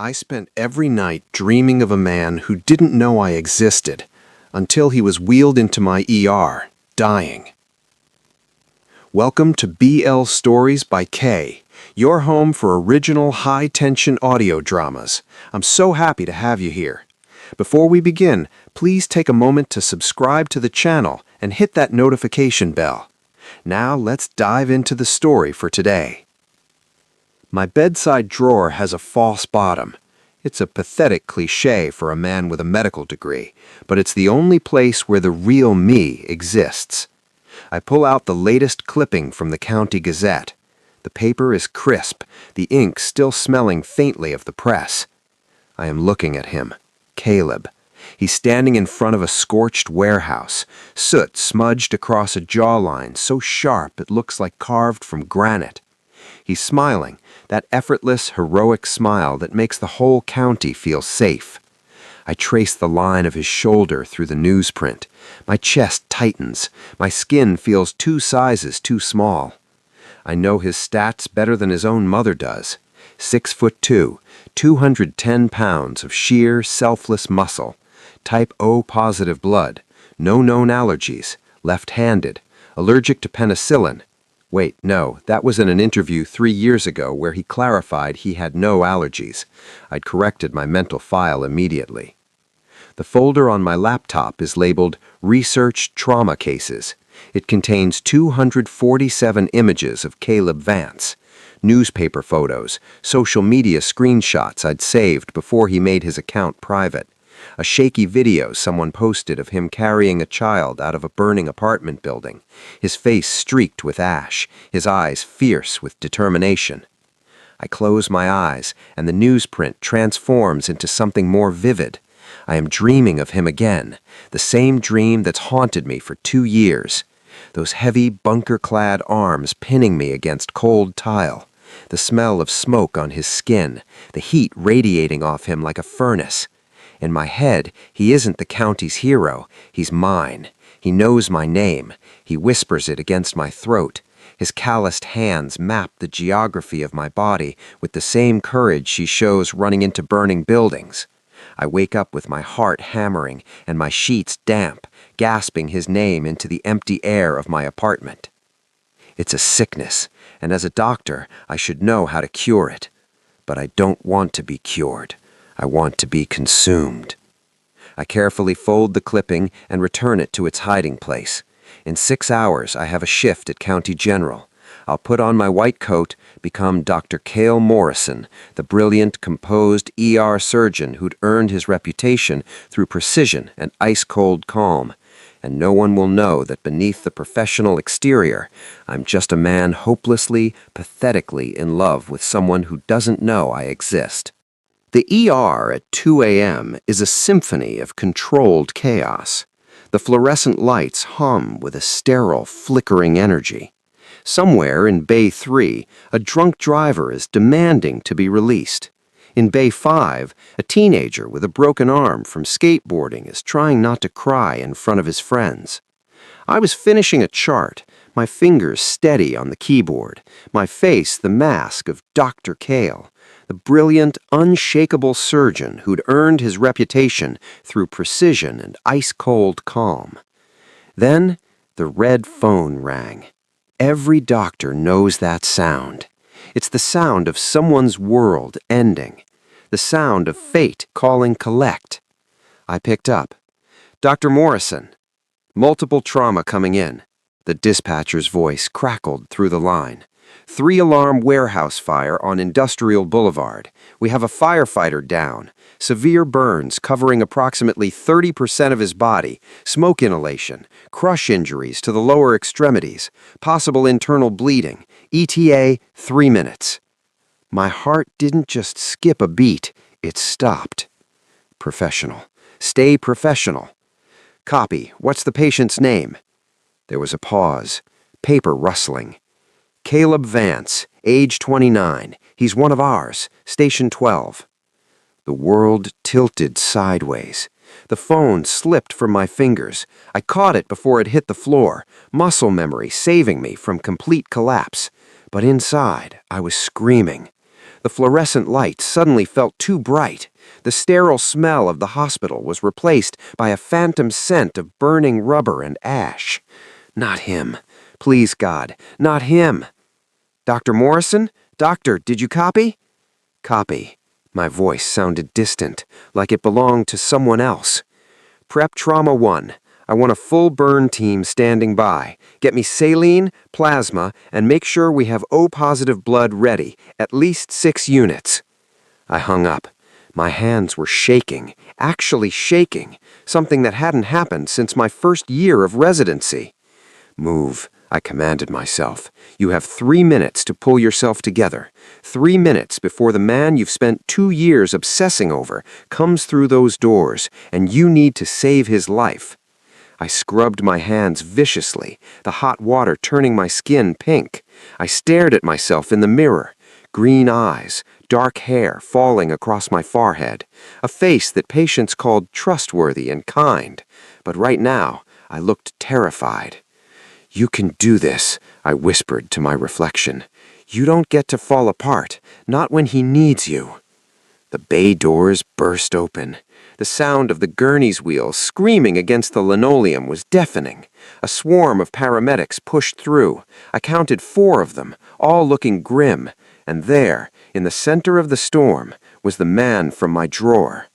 I spent every night dreaming of a man who didn't know I existed until he was wheeled into my ER, dying. Welcome to BL Stories by K, your home for original high-tension audio dramas. I'm so happy to have you here. Before we begin, please take a moment to subscribe to the channel and hit that notification bell. Now let's dive into the story for today. My bedside drawer has a false bottom. It's a pathetic cliché for a man with a medical degree, but it's the only place where the real me exists. I pull out the latest clipping from the County Gazette. The paper is crisp, the ink still smelling faintly of the press. I am looking at him, Caleb. He's standing in front of a scorched warehouse, soot smudged across a jawline so sharp it looks like carved from granite. He's smiling, that effortless, heroic smile that makes the whole county feel safe. I trace the line of his shoulder through the newsprint. My chest tightens. My skin feels 2 sizes too small. I know his stats better than his own mother does. 6'2", 210 pounds of sheer, selfless muscle. Type O positive blood. No known allergies. Left-handed. Allergic to penicillin. Wait, no, that was in an interview 3 years ago where he clarified he had no allergies. I'd corrected my mental file immediately. The folder on my laptop is labeled Research Trauma Cases. It contains 247 images of Caleb Vance, newspaper photos, social media screenshots I'd saved before he made his account private, a shaky video someone posted of him carrying a child out of a burning apartment building, his face streaked with ash, his eyes fierce with determination. I close my eyes, and the newsprint transforms into something more vivid. I am dreaming of him again, the same dream that's haunted me for 2 years. Those heavy, bunker-clad arms pinning me against cold tile, the smell of smoke on his skin, the heat radiating off him like a furnace. In my head, he isn't the county's hero. He's mine. He knows my name. He whispers it against my throat. His calloused hands map the geography of my body with the same courage she shows running into burning buildings. I wake up with my heart hammering and my sheets damp, gasping his name into the empty air of my apartment. It's a sickness, and as a doctor, I should know how to cure it. But I don't want to be cured. I want to be consumed. I carefully fold the clipping and return it to its hiding place. In 6 hours, I have a shift at County General. I'll put on my white coat, become Dr. Cale Morrison, the brilliant, composed ER surgeon who'd earned his reputation through precision and ice-cold calm. And no one will know that beneath the professional exterior, I'm just a man hopelessly, pathetically in love with someone who doesn't know I exist. The ER at 2 a.m. is a symphony of controlled chaos. The fluorescent lights hum with a sterile, flickering energy. Somewhere in Bay 3, a drunk driver is demanding to be released. In Bay 5, a teenager with a broken arm from skateboarding is trying not to cry in front of his friends. I was finishing a chart, my fingers steady on the keyboard, my face the mask of Dr. Cale, the brilliant, unshakable surgeon who'd earned his reputation through precision and ice-cold calm. Then the red phone rang. Every doctor knows that sound. It's the sound of someone's world ending, the sound of fate calling collect. I picked up. Dr. Morrison. Multiple trauma coming in. The dispatcher's voice crackled through the line. 3-alarm warehouse fire on Industrial Boulevard. We have a firefighter down. Severe burns covering approximately 30% of his body. Smoke inhalation. Crush injuries to the lower extremities. Possible internal bleeding. ETA 3 minutes. My heart didn't just skip a beat. It stopped. Professional. Stay professional. Copy. What's the patient's name? There was a pause. Paper rustling. Caleb Vance, age 29. He's one of ours, Station 12. The world tilted sideways. The phone slipped from my fingers. I caught it before it hit the floor, muscle memory saving me from complete collapse. But inside, I was screaming. The fluorescent light suddenly felt too bright. The sterile smell of the hospital was replaced by a phantom scent of burning rubber and ash. Not him. Please, God, not him. Dr. Morrison? Doctor, did you copy? Copy. My voice sounded distant, like it belonged to someone else. Prep Trauma 1. I want a full burn team standing by. Get me saline, plasma, and make sure we have O-positive blood ready, at least 6 units. I hung up. My hands were shaking, actually shaking, something that hadn't happened since my first year of residency. Move, I commanded myself. You have 3 minutes to pull yourself together. 3 minutes before the man you've spent 2 years obsessing over comes through those doors, and you need to save his life. I scrubbed my hands viciously, the hot water turning my skin pink. I stared at myself in the mirror. Green eyes, dark hair falling across my forehead, a face that patients called trustworthy and kind. But right now, I looked terrified. You can do this, I whispered to my reflection. You don't get to fall apart, not when he needs you. The bay doors burst open. The sound of the gurney's wheels screaming against the linoleum was deafening. A swarm of paramedics pushed through. I counted 4 of them, all looking grim. And there, in the center of the storm, was the man from my drawer.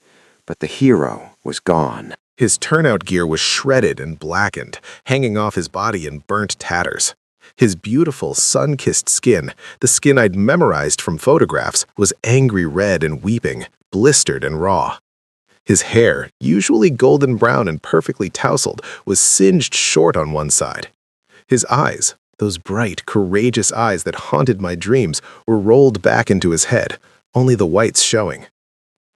But the hero was gone. His turnout gear was shredded and blackened, hanging off his body in burnt tatters. His beautiful, sun-kissed skin, the skin I'd memorized from photographs, was angry red and weeping, blistered and raw. His hair, usually golden brown and perfectly tousled, was singed short on one side. His eyes, those bright, courageous eyes that haunted my dreams, were rolled back into his head, only the whites showing.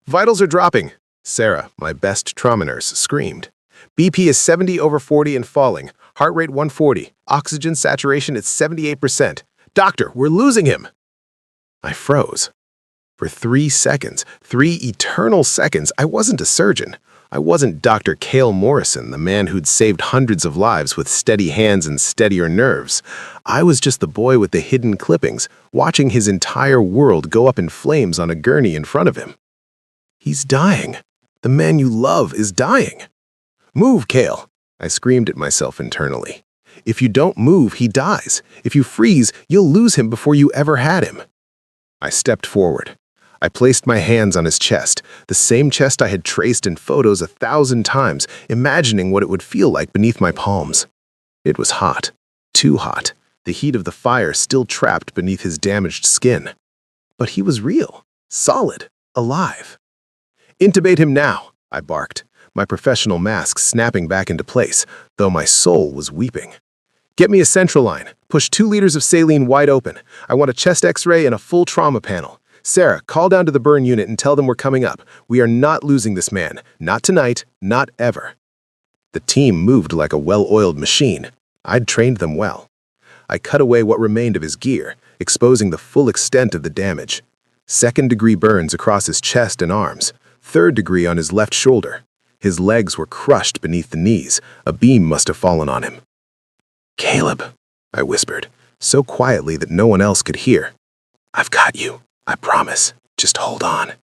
"Vitals are dropping," Sarah, my best trauma nurse, screamed. "BP is 70/40 and falling. Heart rate 140. Oxygen saturation at 78%. Doctor, we're losing him!" I froze. For 3 seconds, 3 eternal seconds, I wasn't a surgeon. I wasn't Dr. Cale Morrison, the man who'd saved hundreds of lives with steady hands and steadier nerves. I was just the boy with the hidden clippings, watching his entire world go up in flames on a gurney in front of him. He's dying. The man you love is dying. "Move, Cale," I screamed at myself internally. "If you don't move, he dies. If you freeze, you'll lose him before you ever had him." I stepped forward. I placed my hands on his chest, the same chest I had traced in photos 1,000 times, imagining what it would feel like beneath my palms. It was hot, too hot, the heat of the fire still trapped beneath his damaged skin. But he was real, solid, alive. "Intubate him now," I barked, my professional mask snapping back into place, though my soul was weeping. "Get me a central line. Push 2 liters of saline wide open. I want a chest x-ray and a full trauma panel. Sarah, call down to the burn unit and tell them we're coming up. We are not losing this man. Not tonight, not ever." The team moved like a well-oiled machine. I'd trained them well. I cut away what remained of his gear, exposing the full extent of the damage. 2nd-degree burns across his chest and arms. 3rd-degree on his left shoulder. His legs were crushed beneath the knees. A beam must have fallen on him. "Caleb," I whispered, so quietly that no one else could hear. "I've got you. I promise. Just hold on."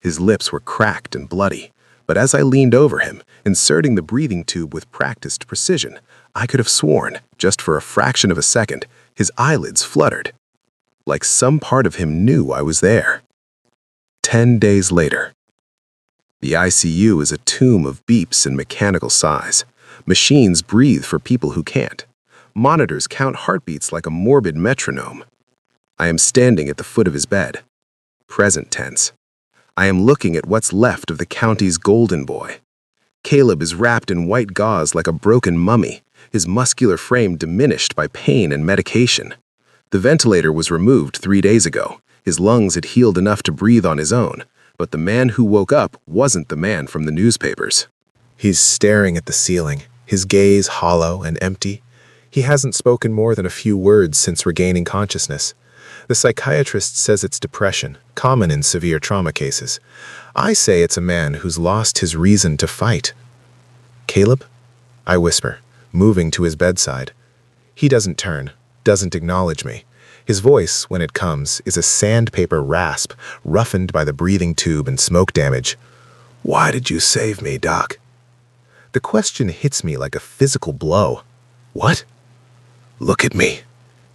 His lips were cracked and bloody, but as I leaned over him, inserting the breathing tube with practiced precision, I could have sworn, just for a fraction of a second, his eyelids fluttered. Like some part of him knew I was there. 10 days later. The ICU is a tomb of beeps and mechanical sighs. Machines breathe for people who can't. Monitors count heartbeats like a morbid metronome. I am standing at the foot of his bed. Present tense. I am looking at what's left of the county's golden boy. Caleb is wrapped in white gauze like a broken mummy, his muscular frame diminished by pain and medication. The ventilator was removed 3 days ago. His lungs had healed enough to breathe on his own, but the man who woke up wasn't the man from the newspapers. He's staring at the ceiling, his gaze hollow and empty. He hasn't spoken more than a few words since regaining consciousness. The psychiatrist says it's depression, common in severe trauma cases. I say it's a man who's lost his reason to fight. "Caleb?" I whisper, moving to his bedside. He doesn't turn, doesn't acknowledge me. His voice, when it comes, is a sandpaper rasp, roughened by the breathing tube and smoke damage. "Why did you save me, Doc?" The question hits me like a physical blow. What? Look at me.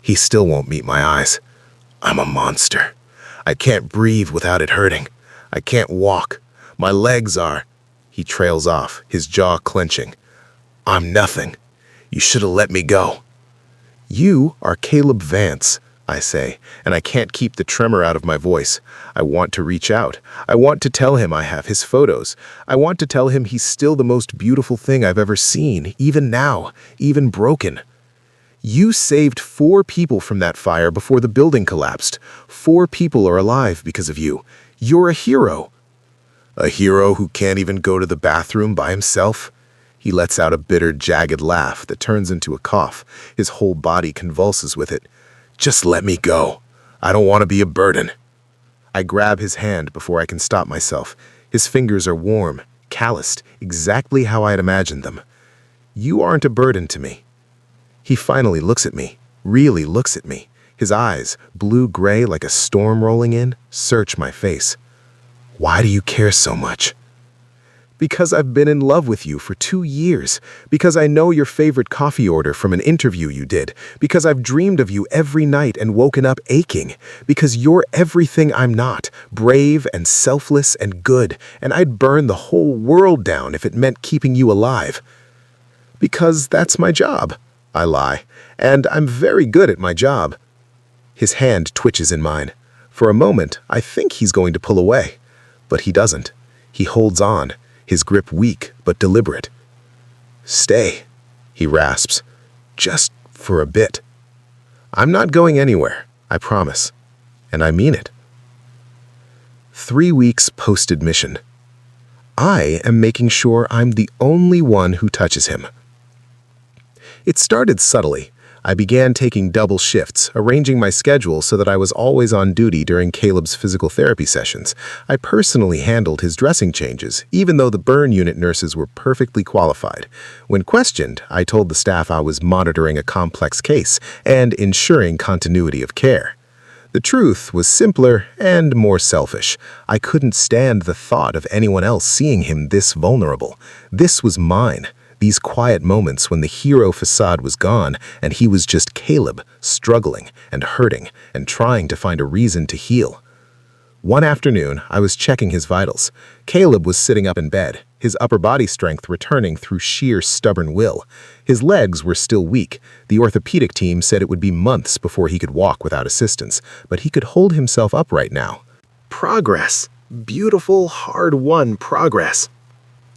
He still won't meet my eyes. I'm a monster. I can't breathe without it hurting. I can't walk. My legs are... He trails off, his jaw clenching. "I'm nothing. You should have let me go." "You are Caleb Vance," I say, and I can't keep the tremor out of my voice. I want to reach out. I want to tell him I have his photos. I want to tell him he's still the most beautiful thing I've ever seen, even now, even broken. You saved 4 people from that fire before the building collapsed. 4 people are alive because of you. You're a hero. A hero who can't even go to the bathroom by himself? He lets out a bitter, jagged laugh that turns into a cough. His whole body convulses with it. "Just let me go. I don't want to be a burden." I grab his hand before I can stop myself. His fingers are warm, calloused, exactly how I had imagined them. "You aren't a burden to me." He finally looks at me, really looks at me. His eyes, blue-gray like a storm rolling in, search my face. "Why do you care so much?" "Because I've been in love with you for 2 years. Because I know your favorite coffee order from an interview you did. Because I've dreamed of you every night and woken up aching. Because you're everything I'm not, brave and selfless and good, and I'd burn the whole world down if it meant keeping you alive." "Because that's my job," I lie, "and I'm very good at my job." His hand twitches in mine. For a moment, I think he's going to pull away. But he doesn't. He holds on, his grip weak but deliberate. "Stay," he rasps, "just for a bit." I'm not going anywhere, I promise. And I mean it. 3 weeks post-admission. I am making sure I'm the only one who touches him. It started subtly. I began taking double shifts, arranging my schedule so that I was always on duty during Caleb's physical therapy sessions. I personally handled his dressing changes, even though the burn unit nurses were perfectly qualified. When questioned, I told the staff I was monitoring a complex case and ensuring continuity of care. The truth was simpler and more selfish. I couldn't stand the thought of anyone else seeing him this vulnerable. This was mine. These quiet moments when the hero facade was gone and he was just Caleb, struggling and hurting and trying to find a reason to heal. One afternoon, I was checking his vitals. Caleb was sitting up in bed, his upper body strength returning through sheer stubborn will. His legs were still weak. The orthopedic team said it would be months before he could walk without assistance, but he could hold himself upright now. Progress. Beautiful, hard-won progress.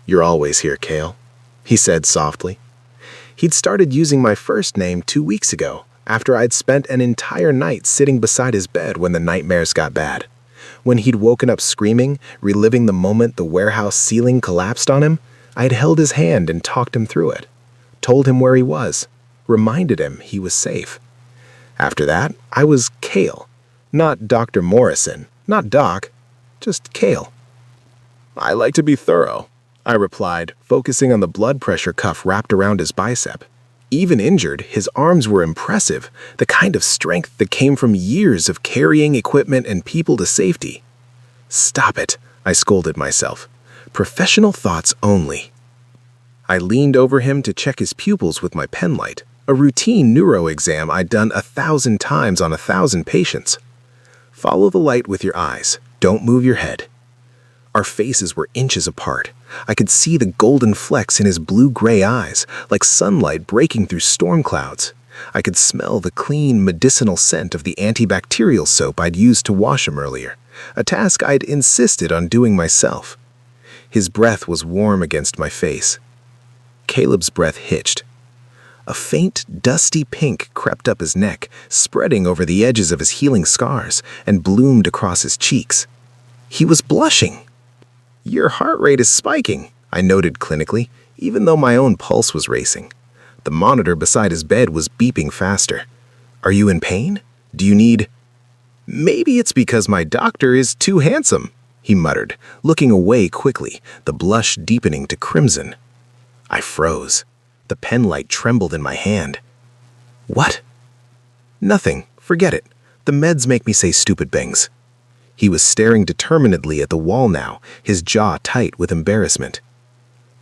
"You're always here, Cale," he said softly. He'd started using my first name 2 weeks ago, after I'd spent an entire night sitting beside his bed when the nightmares got bad. When he'd woken up screaming, reliving the moment the warehouse ceiling collapsed on him, I'd held his hand and talked him through it, told him where he was, reminded him he was safe. After that, I was Cale. Not Dr. Morrison, not Doc, just Cale. "I like to be thorough," I replied, focusing on the blood pressure cuff wrapped around his bicep. Even injured, his arms were impressive, the kind of strength that came from years of carrying equipment and people to safety. "Stop it," I scolded myself. "Professional thoughts only." I leaned over him to check his pupils with my pen light, a routine neuro exam I'd done 1,000 times on 1,000 patients. "Follow the light with your eyes. Don't move your head." Our faces were inches apart. I could see the golden flecks in his blue-gray eyes, like sunlight breaking through storm clouds. I could smell the clean, medicinal scent of the antibacterial soap I'd used to wash him earlier, a task I'd insisted on doing myself. His breath was warm against my face. Caleb's breath hitched. A faint, dusty pink crept up his neck, spreading over the edges of his healing scars, and bloomed across his cheeks. He was blushing. "Your heart rate is spiking," I noted clinically, even though my own pulse was racing. The monitor beside his bed was beeping faster. "Are you in pain? Do you need—" "Maybe it's because my doctor is too handsome," he muttered, looking away quickly, the blush deepening to crimson. I froze. The pen light trembled in my hand. "What?" "Nothing. Forget it. The meds make me say stupid things." He was staring determinedly at the wall now, his jaw tight with embarrassment.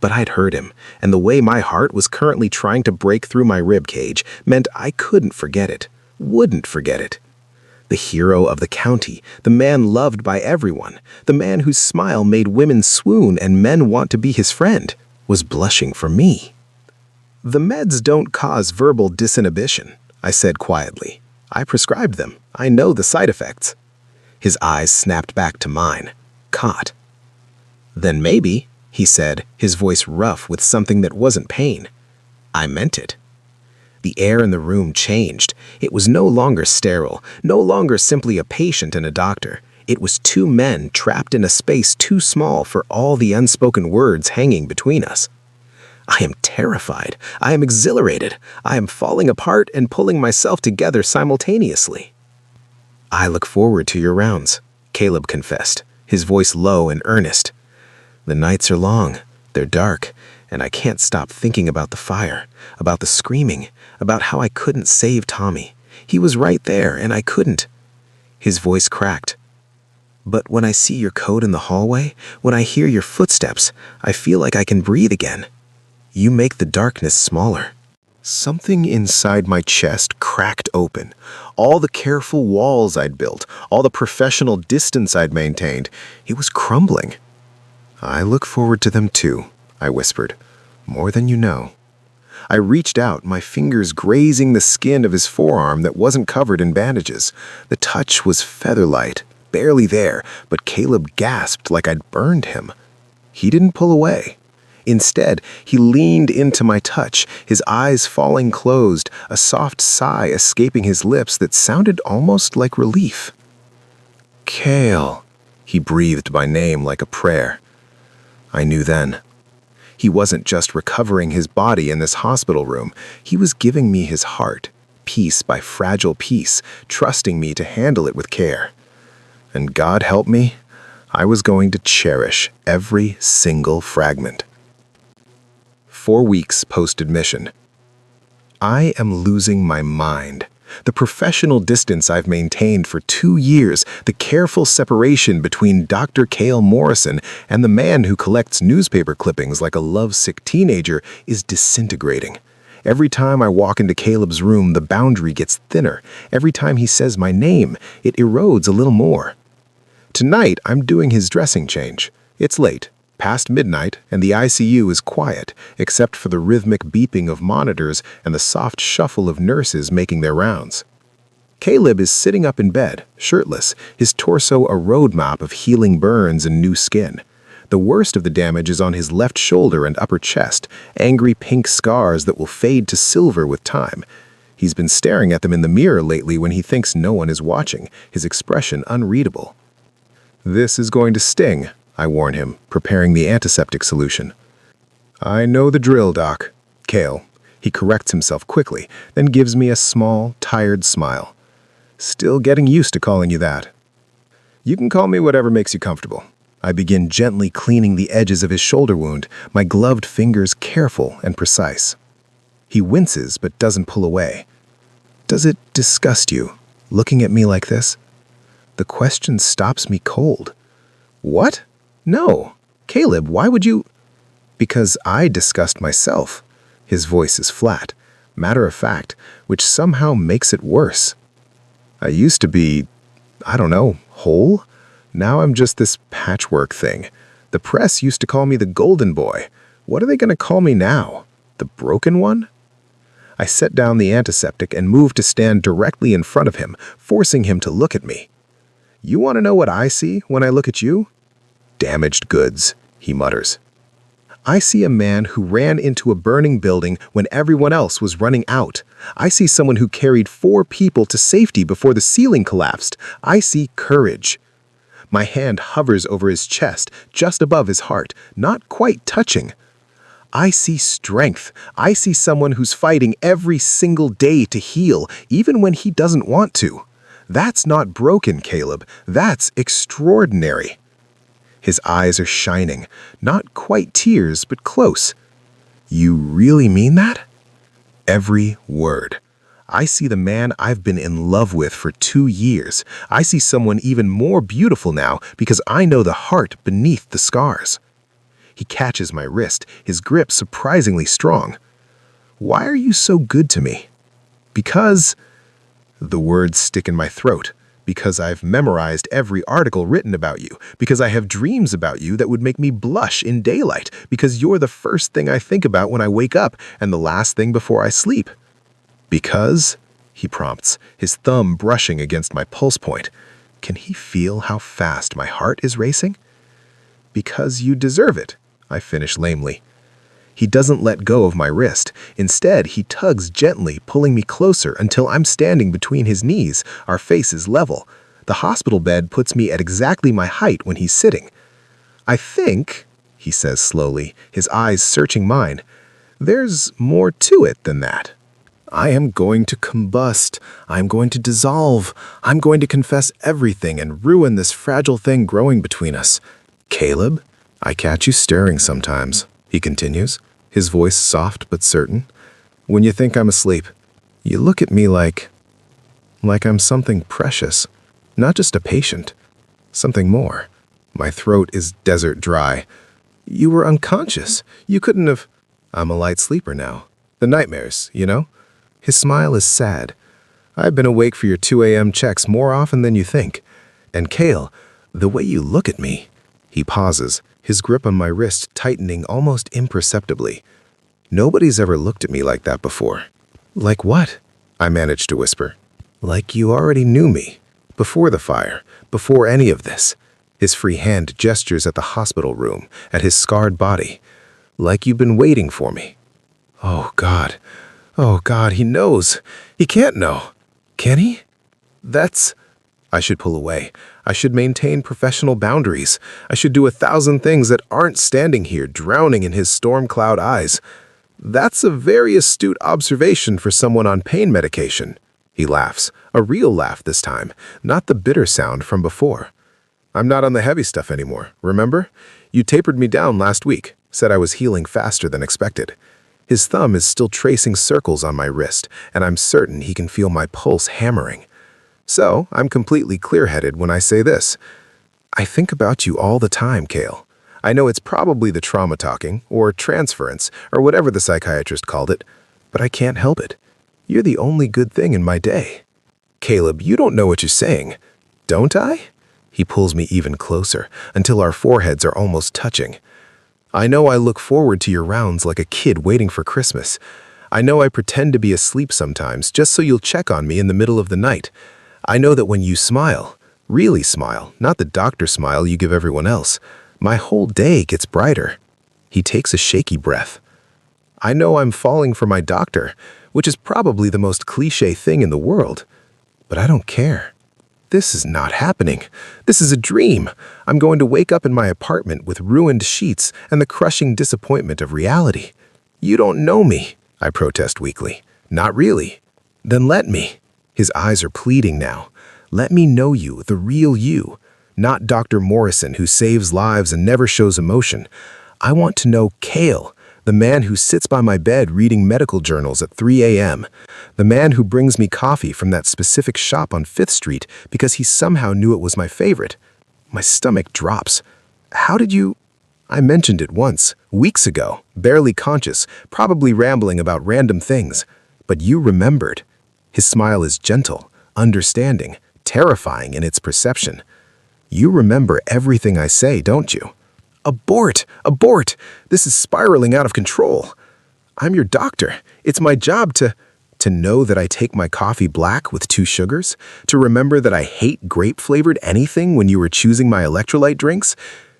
But I'd heard him, and the way my heart was currently trying to break through my rib cage meant I couldn't forget it, wouldn't forget it. The hero of the county, the man loved by everyone, the man whose smile made women swoon and men want to be his friend, was blushing for me. "The meds don't cause verbal disinhibition," I said quietly. "I prescribed them. I know the side effects." His eyes snapped back to mine, caught. "Then maybe," he said, his voice rough with something that wasn't pain. I meant it. The air in the room changed. It was no longer sterile, no longer simply a patient and a doctor. It was two men trapped in a space too small for all the unspoken words hanging between us. I am terrified. I am exhilarated. I am falling apart and pulling myself together simultaneously. "I look forward to your rounds," Caleb confessed, his voice low and earnest. "The nights are long, they're dark, and I can't stop thinking about the fire, about the screaming, about how I couldn't save Tommy. He was right there, and I couldn't." His voice cracked. "But when I see your coat in the hallway, when I hear your footsteps, I feel like I can breathe again. You make the darkness smaller." Something inside my chest cracked open. All the careful walls I'd built, all the professional distance I'd maintained, it was crumbling. "I look forward to them too," I whispered. "More than you know." I reached out, my fingers grazing the skin of his forearm that wasn't covered in bandages. The touch was feather-light, barely there, but Caleb gasped like I'd burned him. He didn't pull away. Instead, he leaned into my touch, his eyes falling closed, a soft sigh escaping his lips that sounded almost like relief. "Cale," he breathed my name like a prayer. I knew then. He wasn't just recovering his body in this hospital room, he was giving me his heart, piece by fragile piece, trusting me to handle it with care. And God help me, I was going to cherish every single fragment. 4 weeks post-admission. I am losing my mind. The professional distance I've maintained for 2 years, the careful separation between Dr. Cale Morrison and the man who collects newspaper clippings like a lovesick teenager, is disintegrating. Every time I walk into Caleb's room, the boundary gets thinner. Every time he says my name, it erodes a little more. Tonight, I'm doing his dressing change. It's late, past midnight, and the ICU is quiet, except for the rhythmic beeping of monitors and the soft shuffle of nurses making their rounds. Caleb is sitting up in bed, shirtless, his torso a roadmap of healing burns and new skin. The worst of the damage is on his left shoulder and upper chest, angry pink scars that will fade to silver with time. He's been staring at them in the mirror lately when he thinks no one is watching, his expression unreadable. "This is going to sting," I warn him, preparing the antiseptic solution. "I know the drill, Doc." "Cale." He corrects himself quickly, then gives me a small, tired smile. "Still getting used to calling you that." "You can call me whatever makes you comfortable." I begin gently cleaning the edges of his shoulder wound, my gloved fingers careful and precise. He winces but doesn't pull away. "Does it disgust you, looking at me like this?" The question stops me cold. "What? No. Caleb, why would you—" "Because I disgust myself." His voice is flat, matter of fact, which somehow makes it worse. "I used to be, I don't know, whole? Now I'm just this patchwork thing. The press used to call me the golden boy. What are they going to call me now? The broken one?" I set down the antiseptic and move to stand directly in front of him, forcing him to look at me. "You want to know what I see when I look at you?" "Damaged goods," he mutters. "I see a man who ran into a burning building when everyone else was running out. I see someone who carried 4 people to safety before the ceiling collapsed. I see courage." My hand hovers over his chest, just above his heart, not quite touching. I see strength. I see someone who's fighting every single day to heal, even when he doesn't want to. That's not broken, Caleb. That's extraordinary. His eyes are shining, not quite tears, but close. "You really mean that?" Every word. I see the man I've been in love with for 2 years. I see someone even more beautiful now because I know the heart beneath the scars. He catches my wrist, his grip surprisingly strong. Why are you so good to me? Because... The words stick in my throat. Because I've memorized every article written about you. Because I have dreams about you that would make me blush in daylight. Because you're the first thing I think about when I wake up and the last thing before I sleep. Because, he prompts, his thumb brushing against my pulse point. Can he feel how fast my heart is racing? Because you deserve it, I finish lamely. He doesn't let go of my wrist. Instead, he tugs gently, pulling me closer until I'm standing between his knees, our faces level. The hospital bed puts me at exactly my height when he's sitting. I think, he says slowly, his eyes searching mine, there's more to it than that. I am going to combust. I'm going to dissolve. I'm going to confess everything and ruin this fragile thing growing between us. Caleb, I catch you staring sometimes, he continues, his voice soft but certain. When you think I'm asleep, you look at me like I'm something precious, not just a patient, something more. My throat is desert dry. You were unconscious. You couldn't have... I'm a light sleeper now. The nightmares, you know? His smile is sad. I've been awake for your 2 a.m. checks more often than you think. And Cale, the way you look at me... He pauses, his grip on my wrist tightening almost imperceptibly. Nobody's ever looked at me like that before. Like what? I managed to whisper. Like you already knew me. Before the fire, before any of this. His free hand gestures at the hospital room, at his scarred body. Like you've been waiting for me. Oh, God. Oh, God, he knows. He can't know. Can he? That's... I should pull away. I should maintain professional boundaries. I should do 1,000 things that aren't standing here drowning in his storm cloud eyes. That's a very astute observation for someone on pain medication. He laughs, a real laugh this time, not the bitter sound from before. I'm not on the heavy stuff anymore, remember? You tapered me down last week, said I was healing faster than expected. His thumb is still tracing circles on my wrist, and I'm certain he can feel my pulse hammering. So, I'm completely clear-headed when I say this. I think about you all the time, Cale. I know it's probably the trauma talking, or transference, or whatever the psychiatrist called it, but I can't help it. You're the only good thing in my day. Caleb, you don't know what you're saying. Don't I? He pulls me even closer, until our foreheads are almost touching. I know I look forward to your rounds like a kid waiting for Christmas. I know I pretend to be asleep sometimes, just so you'll check on me in the middle of the night. I know that when you smile, really smile, not the doctor smile you give everyone else, my whole day gets brighter. He takes a shaky breath. I know I'm falling for my doctor, which is probably the most cliché thing in the world. But I don't care. This is not happening. This is a dream. I'm going to wake up in my apartment with ruined sheets and the crushing disappointment of reality. You don't know me, I protest weakly. Not really. Then let me. His eyes are pleading now. Let me know you, the real you. Not Dr. Morrison, who saves lives and never shows emotion. I want to know Cale, the man who sits by my bed reading medical journals at 3 a.m., the man who brings me coffee from that specific shop on 5th Street because he somehow knew it was my favorite. My stomach drops. How did you... I mentioned it once, weeks ago, barely conscious, probably rambling about random things. But you remembered. His smile is gentle, understanding, terrifying in its perception. You remember everything I say, don't you? Abort! Abort! This is spiraling out of control. I'm your doctor. It's my job to know that I take my coffee black with 2 sugars, to remember that I hate grape-flavored anything when you were choosing my electrolyte drinks,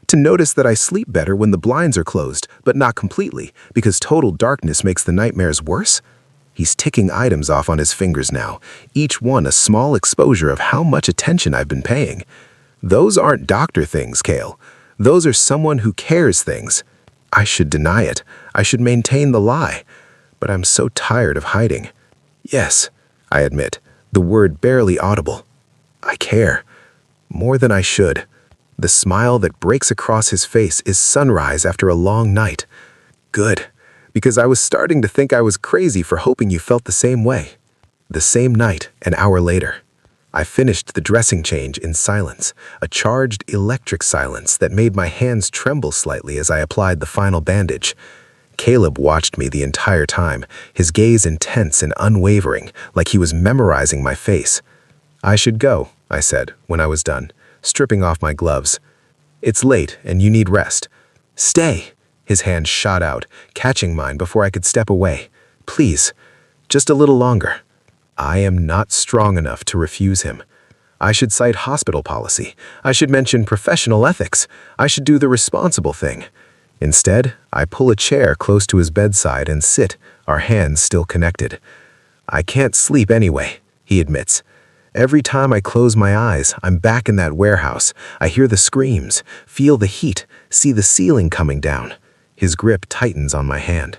to notice that I sleep better when the blinds are closed, but not completely, because total darkness makes the nightmares worse. He's ticking items off on his fingers now, each one a small exposure of how much attention I've been paying. Those aren't doctor things, Cale. Those are someone who cares things. I should deny it. I should maintain the lie. But I'm so tired of hiding. Yes, I admit, the word barely audible. I care. More than I should. The smile that breaks across his face is sunrise after a long night. Good, because I was starting to think I was crazy for hoping you felt the same way. The same night, an hour later, I finished the dressing change in silence, a charged electric silence that made my hands tremble slightly as I applied the final bandage. Caleb watched me the entire time, his gaze intense and unwavering, like he was memorizing my face. "I should go," I said when I was done, stripping off my gloves. "It's late and you need rest." "Stay!" His hand shot out, catching mine before I could step away. "Please, just a little longer." I am not strong enough to refuse him. I should cite hospital policy. I should mention professional ethics. I should do the responsible thing. Instead, I pull a chair close to his bedside and sit, our hands still connected. "I can't sleep anyway," he admits. "Every time I close my eyes, I'm back in that warehouse. I hear the screams, feel the heat, see the ceiling coming down." His grip tightens on my hand.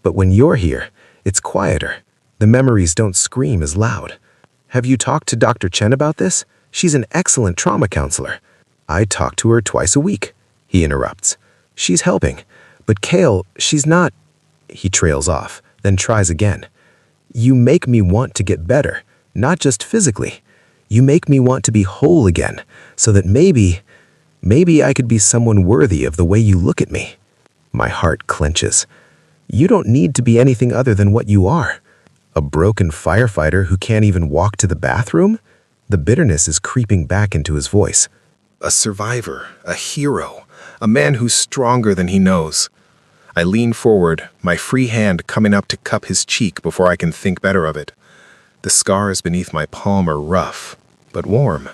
"But when you're here, it's quieter. The memories don't scream as loud." "Have you talked to Dr. Chen about this? She's an excellent trauma counselor." "I talk to her twice a week," he interrupts. "She's helping. But Kale, she's not—" He trails off, then tries again. "You make me want to get better, not just physically. You make me want to be whole again, so that maybe I could be someone worthy of the way you look at me." My heart clenches. "You don't need to be anything other than what you are. A broken firefighter who can't even walk to the bathroom?" The bitterness is creeping back into his voice. "A survivor, a hero, a man who's stronger than he knows." I lean forward, my free hand coming up to cup his cheek before I can think better of it. The scars beneath my palm are rough, but warm.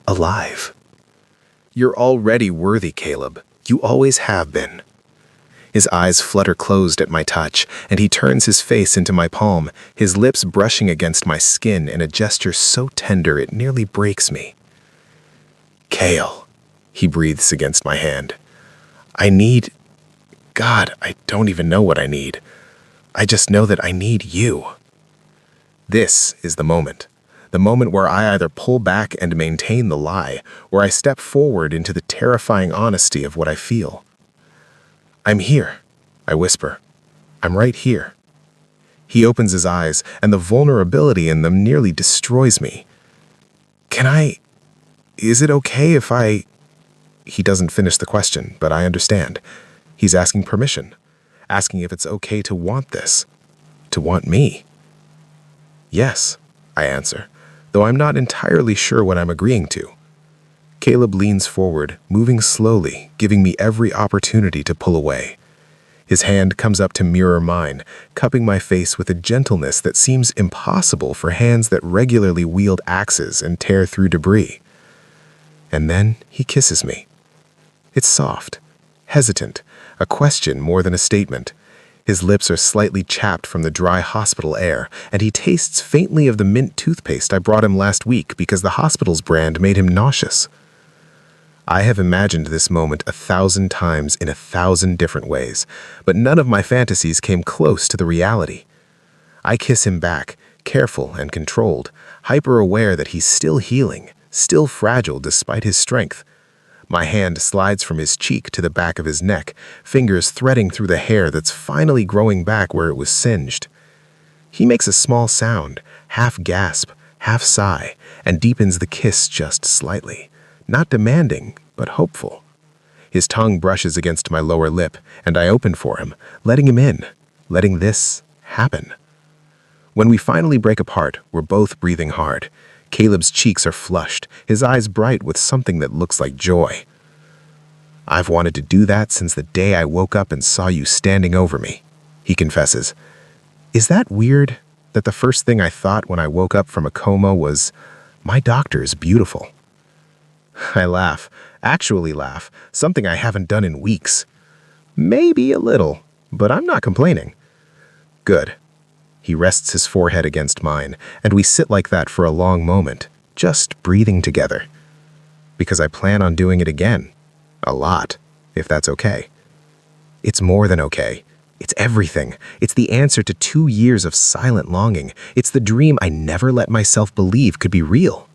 Alive. "You're already worthy, Caleb. You always have been." His eyes flutter closed at my touch, and he turns his face into my palm, his lips brushing against my skin in a gesture so tender it nearly breaks me. "Cale," he breathes against my hand. God, I don't even know what I need. I just know that I need you." This is the moment where I either pull back and maintain the lie, or I step forward into the terrifying honesty of what I feel. "I'm here," I whisper. "I'm right here." He opens his eyes, and the vulnerability in them nearly destroys me. Is it okay if I—" He doesn't finish the question, but I understand. He's asking permission, asking if it's okay to want this, to want me. "Yes," I answer, though I'm not entirely sure what I'm agreeing to. Caleb leans forward, moving slowly, giving me every opportunity to pull away. His hand comes up to mirror mine, cupping my face with a gentleness that seems impossible for hands that regularly wield axes and tear through debris. And then he kisses me. It's soft, hesitant, a question more than a statement. His lips are slightly chapped from the dry hospital air, and he tastes faintly of the mint toothpaste I brought him last week because the hospital's brand made him nauseous. I have imagined this moment 1,000 times in 1,000 different ways, but none of my fantasies came close to the reality. I kiss him back, careful and controlled, hyper-aware that he's still healing, still fragile despite his strength. My hand slides from his cheek to the back of his neck, fingers threading through the hair that's finally growing back where it was singed. He makes a small sound, half gasp, half sigh, and deepens the kiss just slightly. Not demanding, but hopeful. His tongue brushes against my lower lip, and I open for him, letting him in, letting this happen. When we finally break apart, we're both breathing hard. Caleb's cheeks are flushed, his eyes bright with something that looks like joy. "I've wanted to do that since the day I woke up and saw you standing over me," he confesses. "Is that weird, that the first thing I thought when I woke up from a coma was, my doctor's beautiful?" I laugh, actually laugh, something I haven't done in weeks. "Maybe a little, but I'm not complaining." "Good." He rests his forehead against mine, and we sit like that for a long moment, just breathing together. Because I plan on doing it again. A lot, if that's okay. It's more than okay. It's everything. It's the answer to 2 years of silent longing. It's the dream I never let myself believe could be real.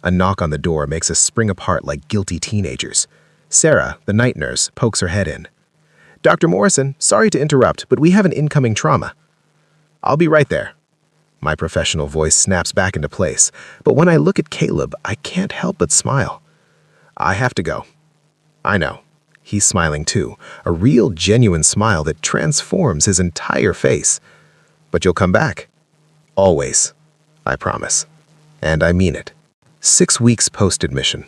A knock on the door makes us spring apart like guilty teenagers. Sarah, the night nurse, pokes her head in. "Dr. Morrison, sorry to interrupt, but we have an incoming trauma." "I'll be right there." My professional voice snaps back into place, but when I look at Caleb, I can't help but smile. I have to go. I know. He's smiling too, a real genuine smile that transforms his entire face. But you'll come back. Always. I promise. And I mean it. 6 weeks post-admission.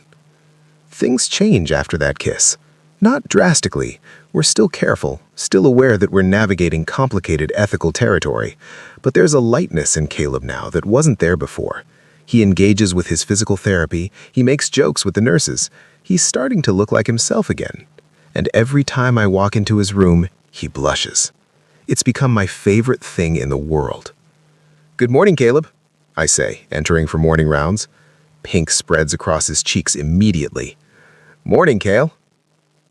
Things change after that kiss. Not drastically. We're still careful, still aware that we're navigating complicated ethical territory. But there's a lightness in Caleb now that wasn't there before. He engages with his physical therapy, he makes jokes with the nurses. He's starting to look like himself again. And every time I walk into his room, he blushes. It's become my favorite thing in the world. "Good morning, Caleb," I say, entering for morning rounds. Pink spreads across his cheeks immediately. "Morning, Kale."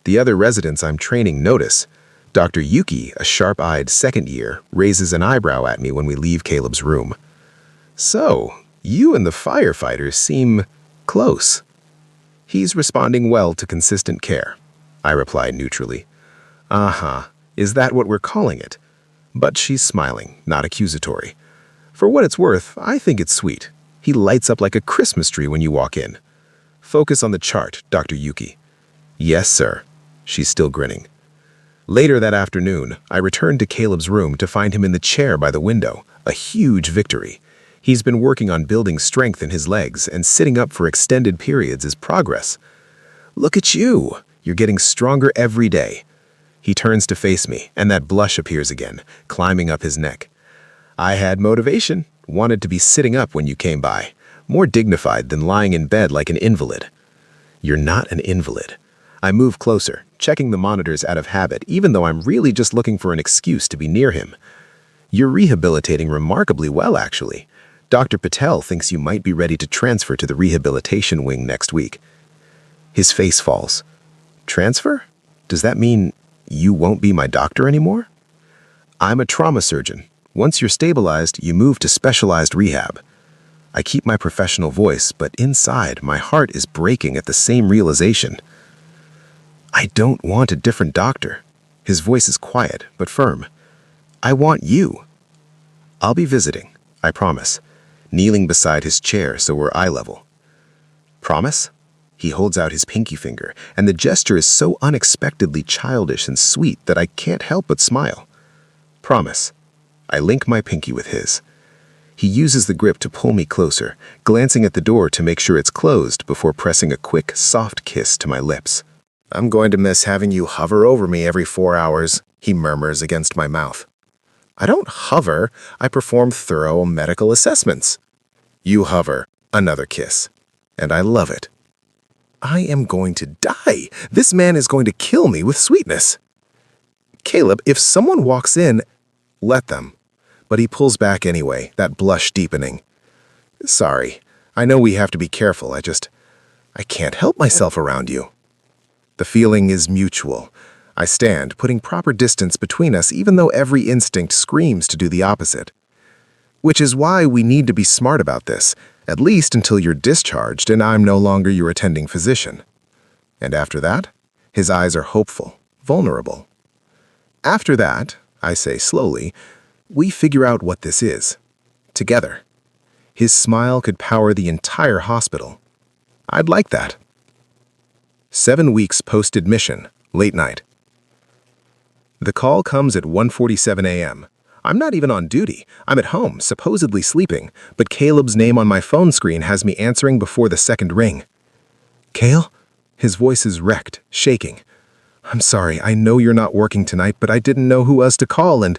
The other residents I'm training notice. Dr. Yuki, a sharp-eyed second year, raises an eyebrow at me when we leave Caleb's room. "So, you and the firefighter seem close." "He's responding well to consistent care," I reply neutrally. "Uh-huh. Is that what we're calling it?" But she's smiling, not accusatory. For what it's worth, I think it's sweet. He lights up like a Christmas tree when you walk in. "Focus on the chart, Dr. Yuki." "Yes, sir." She's still grinning. Later that afternoon, I returned to Caleb's room to find him in the chair by the window, a huge victory. He's been working on building strength in his legs, and sitting up for extended periods is progress. "Look at you! You're getting stronger every day." He turns to face me, and that blush appears again, climbing up his neck. "I had motivation, wanted to be sitting up when you came by, more dignified than lying in bed like an invalid." "You're not an invalid." I move closer, checking the monitors out of habit, even though I'm really just looking for an excuse to be near him. "You're rehabilitating remarkably well, actually. Dr. Patel thinks you might be ready to transfer to the rehabilitation wing next week." His face falls. "Transfer? Does that mean you won't be my doctor anymore?" "I'm a trauma surgeon. Once you're stabilized, you move to specialized rehab." I keep my professional voice, but inside, my heart is breaking at the same realization. "I don't want a different doctor." His voice is quiet, but firm. "I want you." "I'll be visiting, I promise," kneeling beside his chair so we're eye level. "Promise?" He holds out his pinky finger, and the gesture is so unexpectedly childish and sweet that I can't help but smile. "Promise." I link my pinky with his. He uses the grip to pull me closer, glancing at the door to make sure it's closed before pressing a quick, soft kiss to my lips. "I'm going to miss having you hover over me every 4 hours, he murmurs against my mouth. "I don't hover, I perform thorough medical assessments." "You hover." Another kiss. And I love it. I am going to die. This man is going to kill me with sweetness. "Caleb, if someone walks in, let them." But he pulls back anyway, that blush deepening. "Sorry, I know we have to be careful, I can't help myself around you." The feeling is mutual. I stand, putting proper distance between us even though every instinct screams to do the opposite. Which is why we need to be smart about this, at least until you're discharged and I'm no longer your attending physician. And after that, his eyes are hopeful, vulnerable. After that, I say slowly, we figure out what this is. Together. His smile could power the entire hospital. I'd like that. 7 weeks post-admission, late night. The call comes at 1:47 a.m. I'm not even on duty. I'm at home, supposedly sleeping, but Caleb's name on my phone screen has me answering before the second ring. "Cale?" His voice is wrecked, shaking. "I'm sorry, I know you're not working tonight, but I didn't know who else to call and—"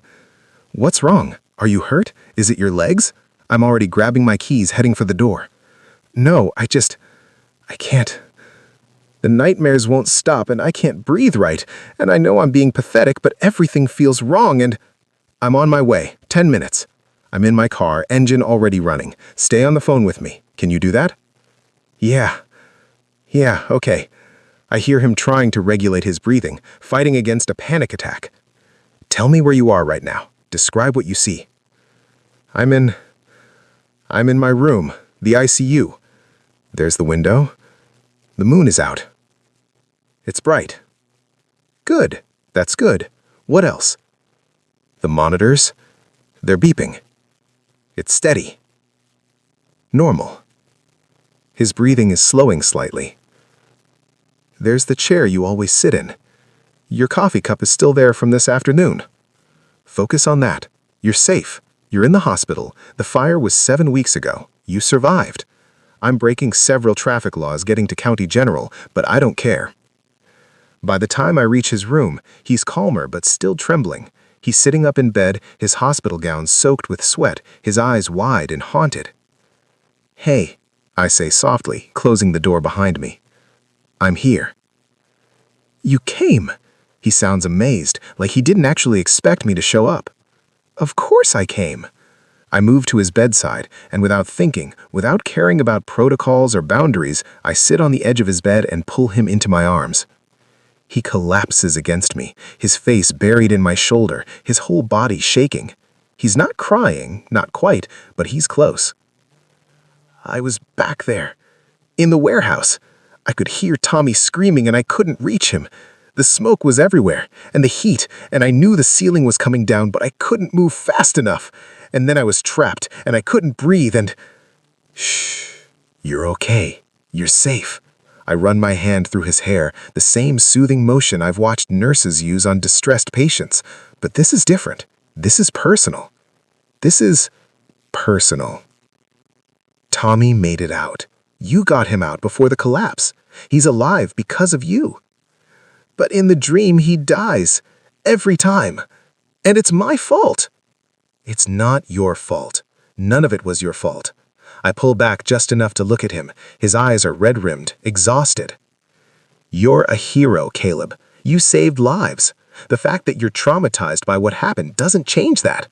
"What's wrong? Are you hurt? Is it your legs?" I'm already grabbing my keys, heading for the door. "No, I can't. The nightmares won't stop, and I can't breathe right, and I know I'm being pathetic, but everything feels wrong, and—" "I'm on my way. 10 minutes. I'm in my car, engine already running. Stay on the phone with me. Can you do that?" Yeah, okay." I hear him trying to regulate his breathing, fighting against a panic attack. "Tell me where you are right now. Describe what you see." I'm in my room, the ICU. There's the window. The moon is out. It's bright. Good. That's good. What else? The monitors. They're beeping. It's steady. Normal. His breathing is slowing slightly. There's the chair you always sit in. Your coffee cup is still there from this afternoon. Focus on that. You're safe. You're in the hospital. The fire was 7 weeks ago. You survived. I'm breaking several traffic laws getting to County General, but I don't care. By the time I reach his room, he's calmer but still trembling. He's sitting up in bed, his hospital gown soaked with sweat, his eyes wide and haunted. "Hey," I say softly, closing the door behind me. "I'm here." "You came?" He sounds amazed, like he didn't actually expect me to show up. "Of course I came." I move to his bedside, and without thinking, without caring about protocols or boundaries, I sit on the edge of his bed and pull him into my arms. He collapses against me, his face buried in my shoulder, his whole body shaking. He's not crying, not quite, but he's close. "I was back there, in the warehouse. I could hear Tommy screaming and I couldn't reach him. The smoke was everywhere, and the heat, and I knew the ceiling was coming down, but I couldn't move fast enough. And then I was trapped, and I couldn't breathe, and—" "Shh, you're okay. You're safe." I run my hand through his hair, the same soothing motion I've watched nurses use on distressed patients. But this is different. This is personal. This is personal. Tommy made it out. You got him out before the collapse. He's alive because of you. But in the dream, he dies. Every time. And it's my fault. It's not your fault. None of it was your fault. I pull back just enough to look at him. His eyes are red-rimmed, exhausted. You're a hero, Caleb. You saved lives. The fact that you're traumatized by what happened doesn't change that.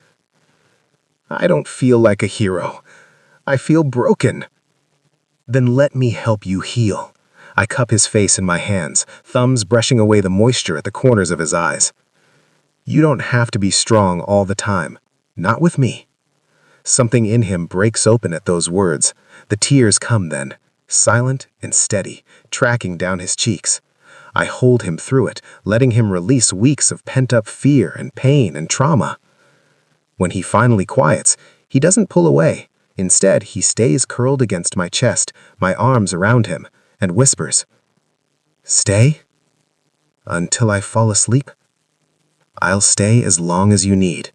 I don't feel like a hero. I feel broken. Then let me help you heal. I cup his face in my hands, thumbs brushing away the moisture at the corners of his eyes. You don't have to be strong all the time. Not with me. Something in him breaks open at those words. The tears come then, silent and steady, tracking down his cheeks. I hold him through it, letting him release weeks of pent-up fear and pain and trauma. When he finally quiets, he doesn't pull away. Instead, he stays curled against my chest, my arms around him, and whispers, "Stay? Until I fall asleep? I'll stay as long as you need."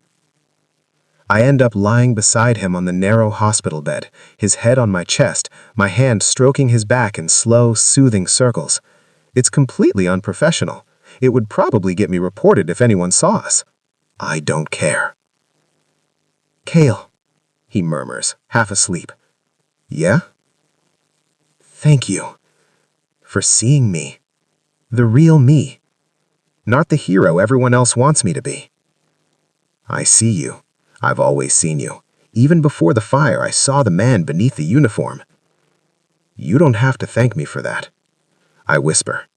I end up lying beside him on the narrow hospital bed, his head on my chest, my hand stroking his back in slow, soothing circles. It's completely unprofessional. It would probably get me reported if anyone saw us. I don't care. "Cale," he murmurs, half asleep. "Yeah?" "Thank you for seeing me. The real me. Not the hero everyone else wants me to be." "I see you. I've always seen you. Even before the fire, I saw the man beneath the uniform." "You don't have to thank me for that," I whisper.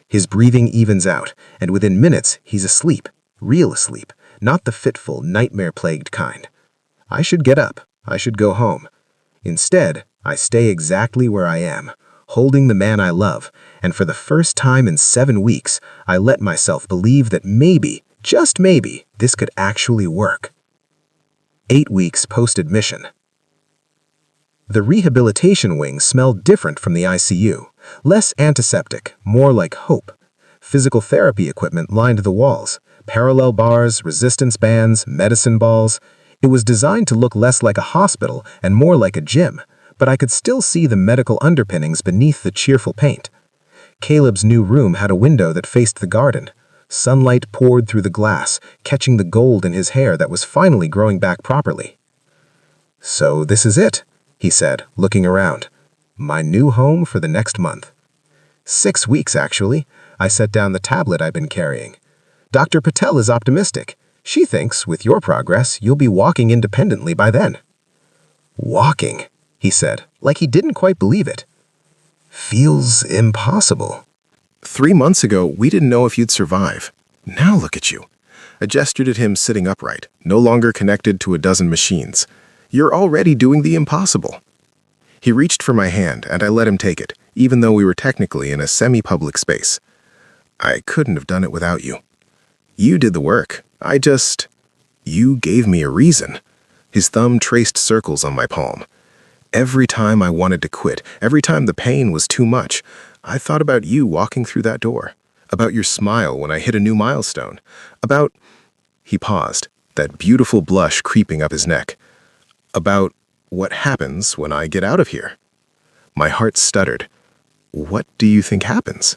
His breathing evens out, and within minutes, he's asleep, real asleep, not the fitful, nightmare-plagued kind. I should get up. I should go home. Instead, I stay exactly where I am, holding the man I love, and for the first time in 7 weeks, I let myself believe that maybe, just maybe, this could actually work. 8 weeks post-admission. The rehabilitation wing smelled different from the ICU, less antiseptic, more like hope. Physical therapy equipment lined the walls, parallel bars, resistance bands, medicine balls. It was designed to look less like a hospital and more like a gym, but I could still see the medical underpinnings beneath the cheerful paint. Caleb's new room had a window that faced the garden. Sunlight poured through the glass, catching the gold in his hair that was finally growing back properly. "So this is it," he said, looking around. "My new home for the next month." 6 weeks, actually. I set down the tablet I've been carrying. Dr. Patel is optimistic. She thinks, with your progress, you'll be walking independently by then. "Walking," he said, like he didn't quite believe it. "Feels impossible." 3 months ago, we didn't know if you'd survive. Now look at you. I gestured at him sitting upright, no longer connected to a dozen machines. You're already doing the impossible. He reached for my hand, and I let him take it, even though we were technically in a semi-public space. I couldn't have done it without you. You did the work. You gave me a reason. His thumb traced circles on my palm. Every time I wanted to quit, every time the pain was too much, I thought about you walking through that door, about your smile when I hit a new milestone, about... He paused, that beautiful blush creeping up his neck. About what happens when I get out of here. My heart stuttered. What do you think happens?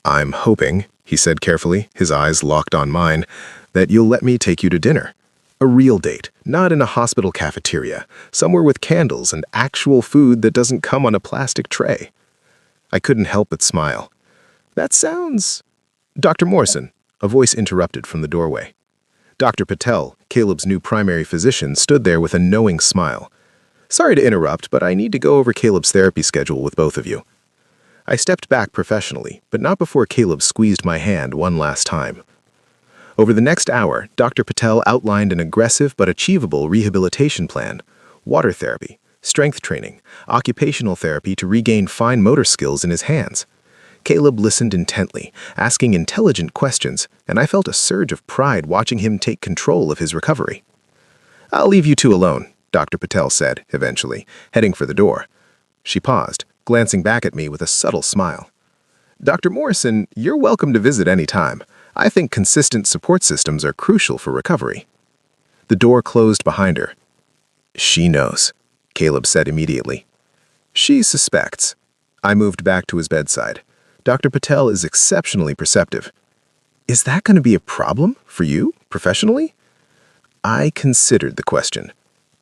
I'm hoping, he said carefully, his eyes locked on mine, that you'll let me take you to dinner. A real date, not in a hospital cafeteria, somewhere with candles and actual food that doesn't come on a plastic tray. I couldn't help but smile. That sounds... Dr. Morrison, a voice interrupted from the doorway. Dr. Patel, Caleb's new primary physician, stood there with a knowing smile. Sorry to interrupt, but I need to go over Caleb's therapy schedule with both of you. I stepped back professionally, but not before Caleb squeezed my hand one last time. Over the next hour, Dr. Patel outlined an aggressive but achievable rehabilitation plan: water therapy, strength training, occupational therapy to regain fine motor skills in his hands. Caleb listened intently, asking intelligent questions, and I felt a surge of pride watching him take control of his recovery. I'll leave you two alone, Dr. Patel said, eventually, heading for the door. She paused, glancing back at me with a subtle smile. Dr. Morrison, you're welcome to visit any time. I think consistent support systems are crucial for recovery. The door closed behind her. She knows, Caleb said immediately. She suspects. I moved back to his bedside. Dr. Patel is exceptionally perceptive. Is that going to be a problem for you, professionally? I considered the question.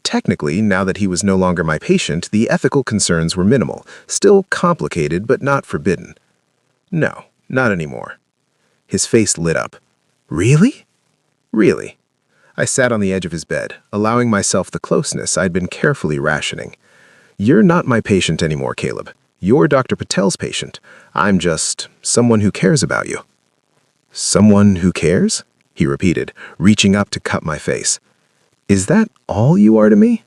Technically, now that he was no longer my patient, the ethical concerns were minimal, still complicated but not forbidden. No, not anymore. His face lit up. Really? Really. I sat on the edge of his bed, allowing myself the closeness I'd been carefully rationing. You're not my patient anymore, Caleb. You're Dr. Patel's patient. I'm just someone who cares about you. Someone who cares? He repeated, reaching up to cup my face. Is that all you are to me?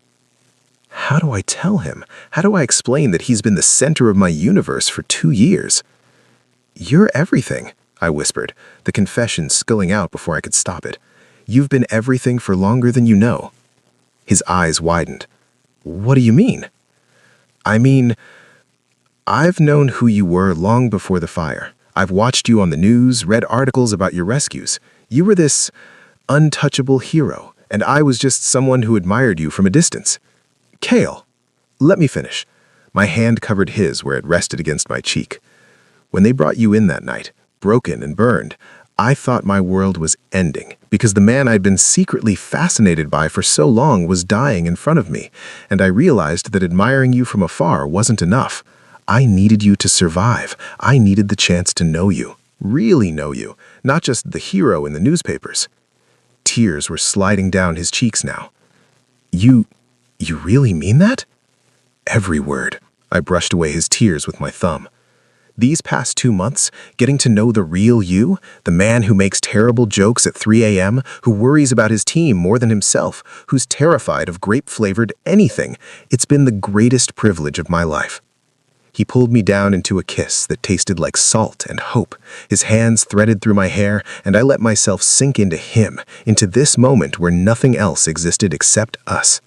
How do I tell him? How do I explain that he's been the center of my universe for 2 years? You're everything, I whispered, the confession spilling out before I could stop it. You've been everything for longer than you know. His eyes widened. What do you mean? I mean, I've known who you were long before the fire. I've watched you on the news, read articles about your rescues. You were this untouchable hero, and I was just someone who admired you from a distance. Cale, let me finish. My hand covered his where it rested against my cheek. When they brought you in that night, broken and burned, I thought my world was ending because the man I'd been secretly fascinated by for so long was dying in front of me, and I realized that admiring you from afar wasn't enough. I needed you to survive. I needed the chance to know you, really know you, not just the hero in the newspapers. Tears were sliding down his cheeks now. You really mean that? Every word. I brushed away his tears with my thumb. These past 2 months, getting to know the real you, the man who makes terrible jokes at 3 a.m., who worries about his team more than himself, who's terrified of grape-flavored anything, it's been the greatest privilege of my life. He pulled me down into a kiss that tasted like salt and hope. His hands threaded through my hair, and I let myself sink into him, into this moment where nothing else existed except us.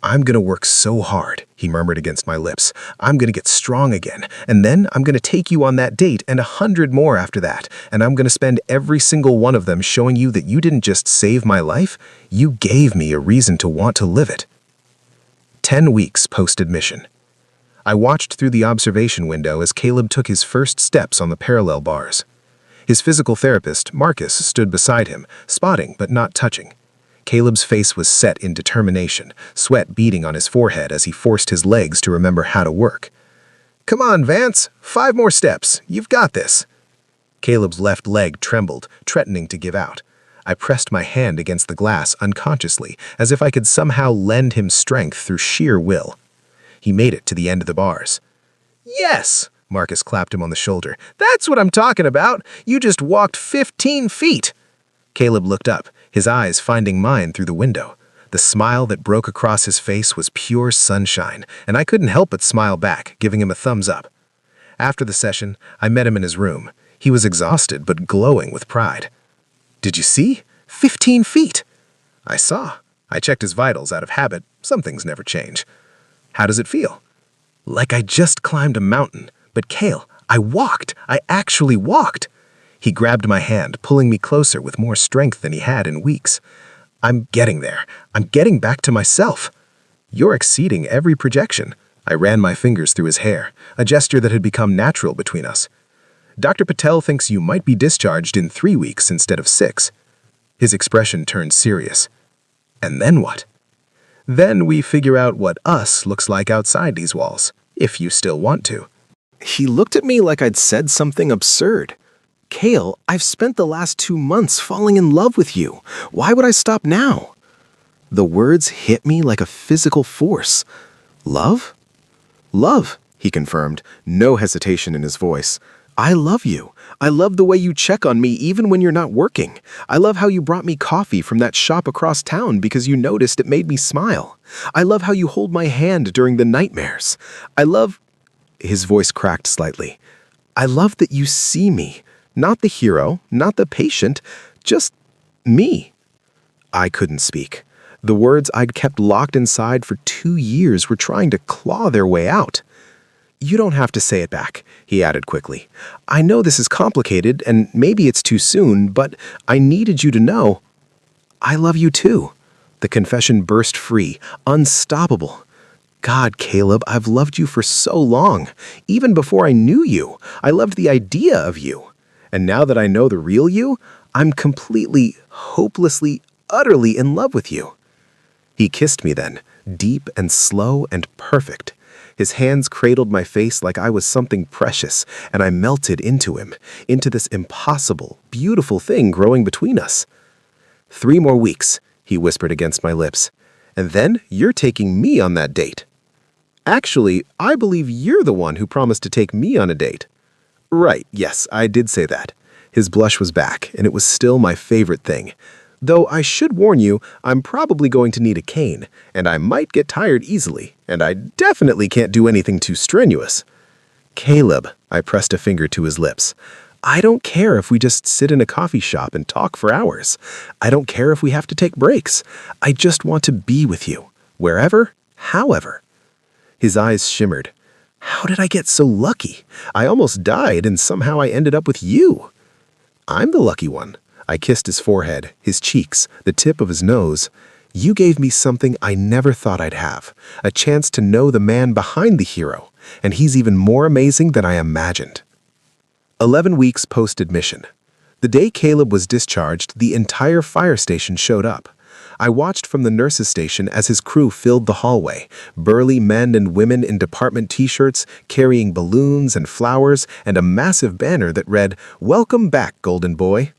I'm gonna work so hard, he murmured against my lips. I'm gonna get strong again, and then I'm gonna take you on that date and 100 more after that, and I'm gonna spend every single one of them showing you that you didn't just save my life, you gave me a reason to want to live it. 10 weeks post-admission. I watched through the observation window as Caleb took his first steps on the parallel bars. His physical therapist, Marcus, stood beside him, spotting but not touching. Caleb's face was set in determination, sweat beading on his forehead as he forced his legs to remember how to work. Come on, Vance, 5 more steps. You've got this. Caleb's left leg trembled, threatening to give out. I pressed my hand against the glass unconsciously, as if I could somehow lend him strength through sheer will. He made it to the end of the bars. Yes, Marcus clapped him on the shoulder. That's what I'm talking about. You just walked 15 feet. Caleb looked up, his eyes finding mine through the window. The smile that broke across his face was pure sunshine, and I couldn't help but smile back, giving him a thumbs up. After the session, I met him in his room. He was exhausted but glowing with pride. Did you see? 15 feet! I saw. I checked his vitals out of habit. Some things never change. How does it feel? Like I just climbed a mountain. But Cale, I walked. I actually walked. He grabbed my hand, pulling me closer with more strength than he had in weeks. I'm getting there. I'm getting back to myself. You're exceeding every projection. I ran my fingers through his hair, a gesture that had become natural between us. Dr. Patel thinks you might be discharged in 3 weeks instead of 6. His expression turned serious. And then what? Then we figure out what us looks like outside these walls, if you still want to. He looked at me like I'd said something absurd. Cale, I've spent the last 2 months falling in love with you. Why would I stop now? The words hit me like a physical force. Love? Love, he confirmed, no hesitation in his voice. I love you. I love the way you check on me even when you're not working. I love how you brought me coffee from that shop across town because you noticed it made me smile. I love how you hold my hand during the nightmares. I love... His voice cracked slightly. I love that you see me. Not the hero, not the patient, just me. I couldn't speak. The words I'd kept locked inside for 2 years were trying to claw their way out. You don't have to say it back, he added quickly. I know this is complicated and maybe it's too soon, but I needed you to know. I love you too. The confession burst free, unstoppable. God, Caleb, I've loved you for so long. Even before I knew you, I loved the idea of you. And now that I know the real you, I'm completely, hopelessly, utterly in love with you. He kissed me then, deep and slow and perfect. His hands cradled my face like I was something precious, and I melted into him, into this impossible, beautiful thing growing between us. 3 more weeks, he whispered against my lips, and then you're taking me on that date. Actually, I believe you're the one who promised to take me on a date. Right, yes, I did say that. His blush was back, and it was still my favorite thing. Though I should warn you, I'm probably going to need a cane, and I might get tired easily, and I definitely can't do anything too strenuous. Caleb, I pressed a finger to his lips. I don't care if we just sit in a coffee shop and talk for hours. I don't care if we have to take breaks. I just want to be with you, wherever, however. His eyes shimmered. How did I get so lucky? I almost died, and somehow I ended up with you. I'm the lucky one. I kissed his forehead, his cheeks, the tip of his nose. You gave me something I never thought I'd have, a chance to know the man behind the hero, and he's even more amazing than I imagined. 11 weeks post-admission. The day Caleb was discharged, the entire fire station showed up. I watched from the nurse's station as his crew filled the hallway, burly men and women in department t-shirts, carrying balloons and flowers and a massive banner that read, "Welcome back, Golden Boy."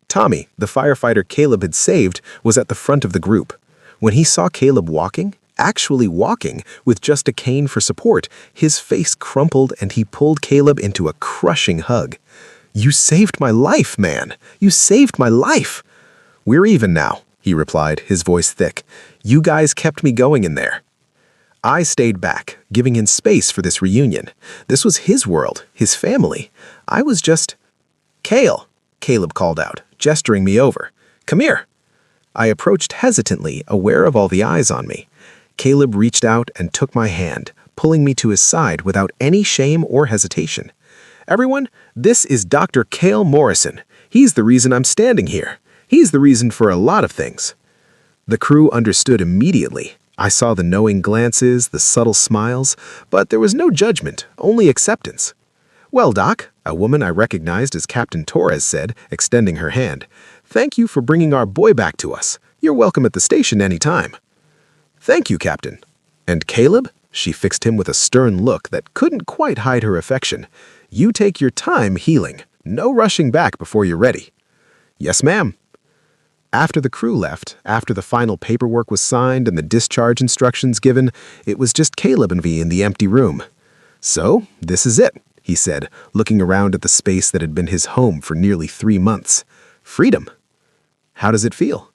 Tommy, the firefighter Caleb had saved, was at the front of the group. When he saw Caleb walking, actually walking, with just a cane for support, his face crumpled and he pulled Caleb into a crushing hug. "You saved my life, man! You saved my life!" "We're even now," he replied, his voice thick. "You guys kept me going in there." I stayed back, giving him space for this reunion. This was his world, his family. I was just... "Cale," Caleb called out, gesturing me over. "Come here." I approached hesitantly, aware of all the eyes on me. Caleb reached out and took my hand, pulling me to his side without any shame or hesitation. "Everyone, this is Dr. Cale Morrison. He's the reason I'm standing here. He's the reason for a lot of things." The crew understood immediately. I saw the knowing glances, the subtle smiles, but there was no judgment, only acceptance. "Well, Doc," a woman I recognized as Captain Torres said, extending her hand, "thank you for bringing our boy back to us. You're welcome at the station any time." "Thank you, Captain." "And Caleb?" She fixed him with a stern look that couldn't quite hide her affection. "You take your time healing. No rushing back before you're ready." "Yes, ma'am." After the crew left, after the final paperwork was signed and the discharge instructions given, it was just Caleb and me in the empty room. "So, this is it," he said, looking around at the space that had been his home for nearly 3 months. "Freedom. How does it feel?"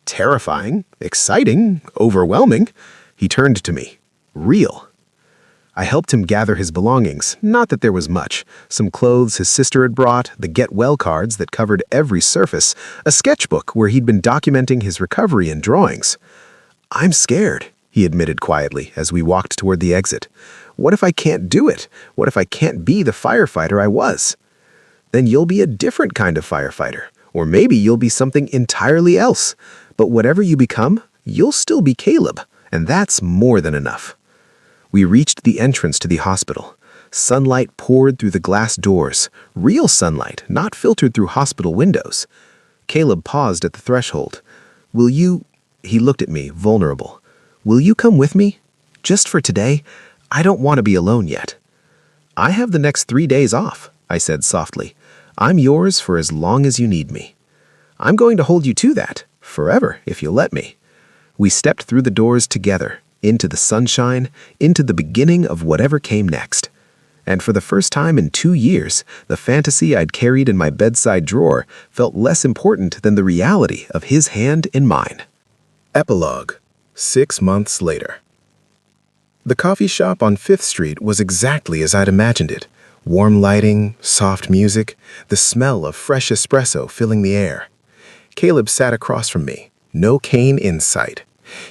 "Terrifying, exciting, overwhelming." He turned to me. "Real." I helped him gather his belongings, not that there was much. Some clothes his sister had brought, the get well cards that covered every surface, a sketchbook where he'd been documenting his recovery and drawings. "I'm scared," he admitted quietly as we walked toward the exit. "What if I can't do it? What if I can't be the firefighter I was?" "Then you'll be a different kind of firefighter. Or maybe you'll be something entirely else. But whatever you become, you'll still be Caleb, and that's more than enough." We reached the entrance to the hospital. Sunlight poured through the glass doors, real sunlight, not filtered through hospital windows. Caleb paused at the threshold. "Will you—" He looked at me, vulnerable. "Will you come with me? Just for today? I don't want to be alone yet." "I have the next 3 days off," I said softly. "I'm yours for as long as you need me." "I'm going to hold you to that, forever, if you'll let me." We stepped through the doors together, into the sunshine, into the beginning of whatever came next. And for the first time in 2 years, the fantasy I'd carried in my bedside drawer felt less important than the reality of his hand in mine. Epilogue. 6 months later. The coffee shop on 5th Street was exactly as I'd imagined it. Warm lighting, soft music, the smell of fresh espresso filling the air. Caleb sat across from me, no cane in sight.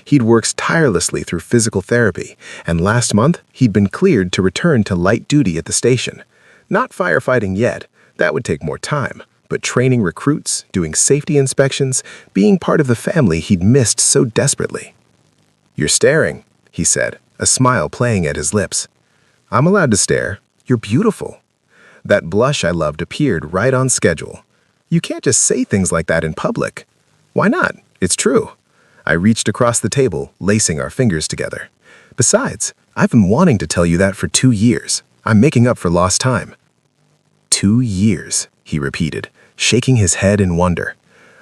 He'd worked tirelessly through physical therapy, and last month he'd been cleared to return to light duty at the station. Not firefighting yet, that would take more time, but training recruits, doing safety inspections, being part of the family he'd missed so desperately. "You're staring," he said, a smile playing at his lips. "I'm allowed to stare. You're beautiful." That blush I loved appeared right on schedule. You can't just say things like that in public. Why not? It's true. I reached across the table, lacing our fingers together. "Besides, I've been wanting to tell you that for 2 years. I'm making up for lost time." 2 years, he repeated, shaking his head in wonder.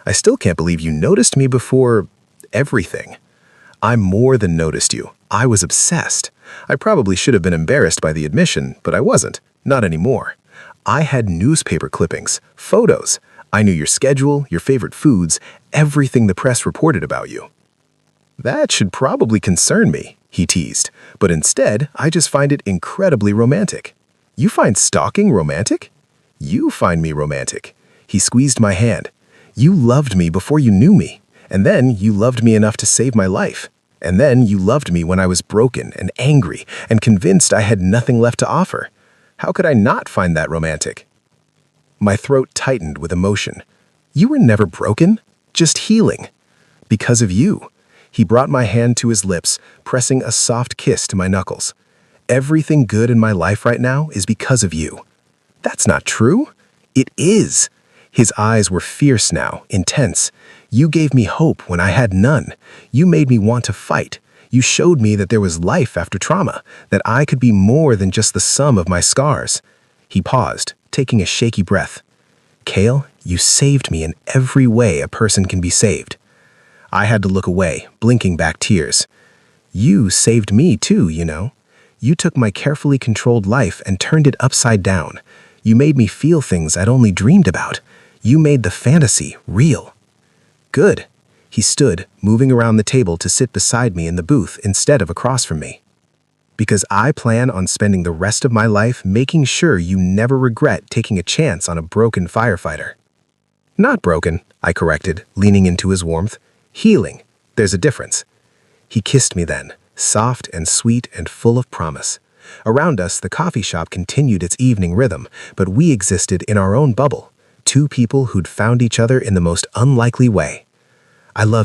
"I still can't believe you noticed me before everything." "I more than noticed you. I was obsessed. I probably should have been embarrassed by the admission, but I wasn't. Not anymore. I had newspaper clippings, photos. I knew your schedule, your favorite foods, everything the press reported about you." "That should probably concern me," he teased, "but instead, I just find it incredibly romantic." "You find stalking romantic?" "You find me romantic." He squeezed my hand. "You loved me before you knew me, and then you loved me enough to save my life. And then you loved me when I was broken and angry and convinced I had nothing left to offer. How could I not find that romantic?" My throat tightened with emotion. "You were never broken, just healing. Because of you." He brought my hand to his lips, pressing a soft kiss to my knuckles. "Everything good in my life right now is because of you." "That's not true." "It is." His eyes were fierce now, intense. "You gave me hope when I had none. You made me want to fight. You showed me that there was life after trauma, that I could be more than just the sum of my scars." He paused, taking a shaky breath. "Cale, you saved me in every way a person can be saved." I had to look away, blinking back tears. "You saved me too, you know. You took my carefully controlled life and turned it upside down. You made me feel things I'd only dreamed about. You made the fantasy real." "Good." He stood, moving around the table to sit beside me in the booth instead of across from me. "Because I plan on spending the rest of my life making sure you never regret taking a chance on a broken firefighter." "Not broken," I corrected, leaning into his warmth. "Healing. There's a difference." He kissed me then, soft and sweet and full of promise. Around us, the coffee shop continued its evening rhythm, but we existed in our own bubble, two people who'd found each other in the most unlikely way. "I love you."